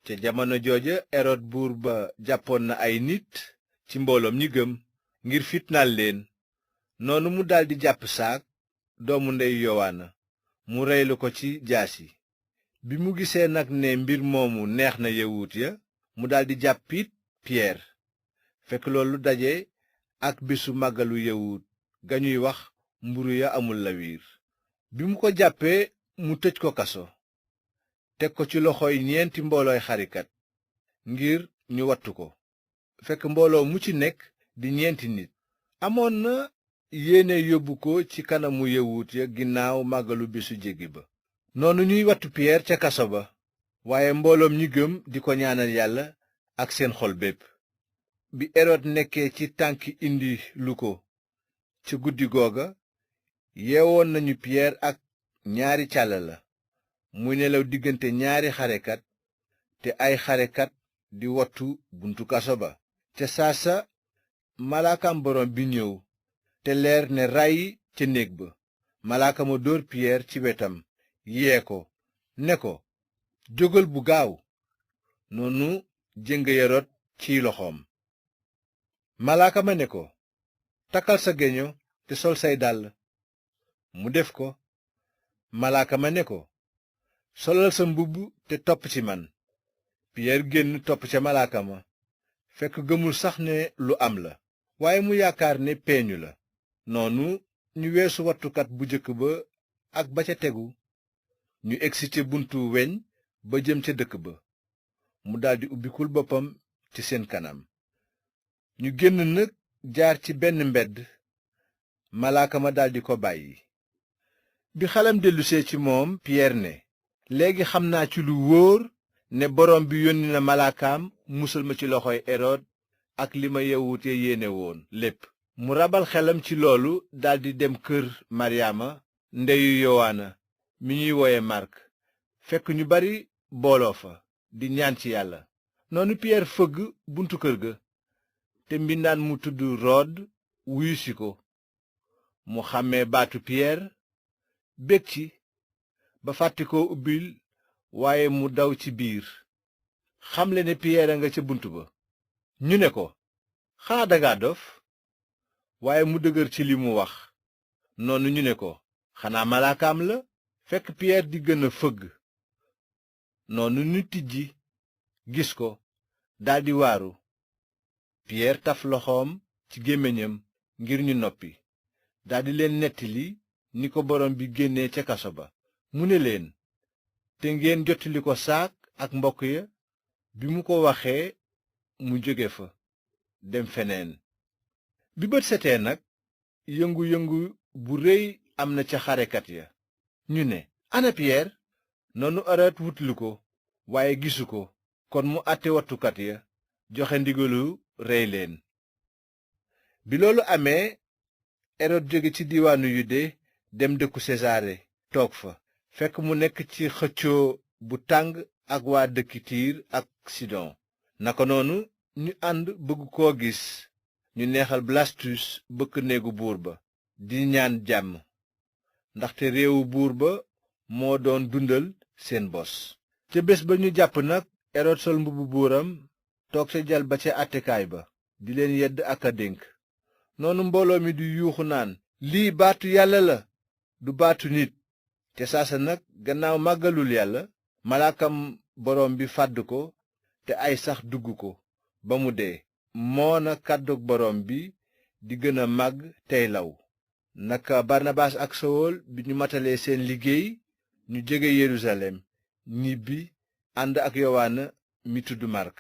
ca jamono jooja erod buur ba jàppoon na ay nit ci mbooloom ñi gëm ngir fitnaal leen. noonu mu daldi jàpp saak doomu ndeyu yowaana mu reylu ko ci jaasi. bi mu gisee nag ne mbir moomu neex na yawut ya, mu daldi jàpp it piyeer. fekk loolu daje ak bisu màggalu yawut ga ñuy wax mburu ya amul lawiir. bi mu ko jàppee mu tëj ko kaso, teg ko ci loxoy ñeenti mboolooy xarikat ngir ñu wattu ko, fekk mbooloo mu ci nekk di ñeenti nit. amoon na yéene yóbbu ko ci kanamu yawut ya ginnaaw màggalu bisu jéggi ba, noonu ñuy wattu piyeer ca kaso ba, waaye mbooloom ñi gëm di ko ñaanal yàlla ak seen xol bépp. bi erod nekkee ci tànki indi lu ko ca guddi googa, yeewoon nañu piyeer ak ñaari càlla muy nelaw diggante ñaari xarekat, te ay xarekat di wattu buntu kaso ba. ca saasa malaakam borom bi ñëw te leer ne ràyyi ca néeg ba. malaaka ma dóor piyeer ci wetam, yee ko ne ko, jógal bu gaaw. noonu jëng ya rot ciy loxoom. malaaka ma ne ko, takkal sa geño te sol say dàll. mu def ko. malaaka ma ne ko, solal sa mbubb te topp ci man. piyeer génn topp ca malaaka ma, fekk gëmul sax ne lu am la, waaye mu yaakaar ne peeñu la. noonu ñu weesu wattukat bu jëkk ba ak ba ca tegu, ñu egsi ca buntu weñ ba jëm ca dëkk ba. mu daldi ubbikul boppam ci seen kanam. ñu génn nag jaar ci benn mbedd. malaaka ma daldi ko bàyyi. bi xelam dellusee ci moom, piyeer ne, léegi xam naa ci lu wóor ne borom bi yónni na malaakaam musal ma ci loxoy erod ak li ma yawut ya yéene woon lépp. mu rabal xelam ci loolu daldi dem kër maryaama ndeyu yowaana mi ñuy wooye màrk, fekk ñu bari booloo fa di ñaan ci yàlla. noonu piyeer fëgg buntu kër ga, te mbindaan mu tudd rood wuyusi ko. mu xàmmee baatu piyeer, bég ci ba fàtte koo ubbil, waaye mu daw ci biir xamle ne piyeer a nga ca bunt ba. ñu ne ko, xanaa danga dof? waaye mu dëgër ci li mu wax. noonu ñu ne ko, xanaa malaakaam la? fekk piyeer di gën a fëgg. noonu ñu tijji gis ko, daldi waaru. piyeer taf loxoom ci gémmiñam ngir ñu noppi, daldi leen nettali ni ko borom bi génnee ca kaso ba. mu ne leen, te ngeen jottali ko saak ak mbokk ya? bi mu ko waxee mu jóge fa dem feneen. bi bët setee nag, yëngu-yëngu bu rëy am na ca xarekat ya. ñu ne, ana piyeer? noonu erod wutlu ko, waaye gisu ko. kon mu àtte wattukat ya, joxe ndigalu rey leen. bi loolu amee, erod jóge ci diiwaanu yude dem dëkku sesaare toog fa, fekk mu nekk ci xëccoo bu tàng ak waa dëkki tiir ak sidon. naka noonu ñu ànd bëgg koo gis. ñu neexal blastus bëkk néegu buur ba di ñaan jàmm, ndaxte réewu buur ba moo doon dundal seen bos. ca bés ba ñu jàpp nag, erod sol mbubbu buuram toog ca jal ba ca àttekaay ba di leen yedd ak a dénk. noonu mbooloo mi di yuuxu naan, lii baatu yàlla la, du baatu nit. te saasa nag, gannaaw màggalul yàlla, malaakam borom bi fàdd ko, te ay sax dugg ko ba mu dee. moona kàddug borom bi di gën a màgg tey law. naka barnabaas ak sowol bi ñu matalee seen liggéey, ñu jóge yerusalem ñibbi ànd ak yowaana mi tudd màrk.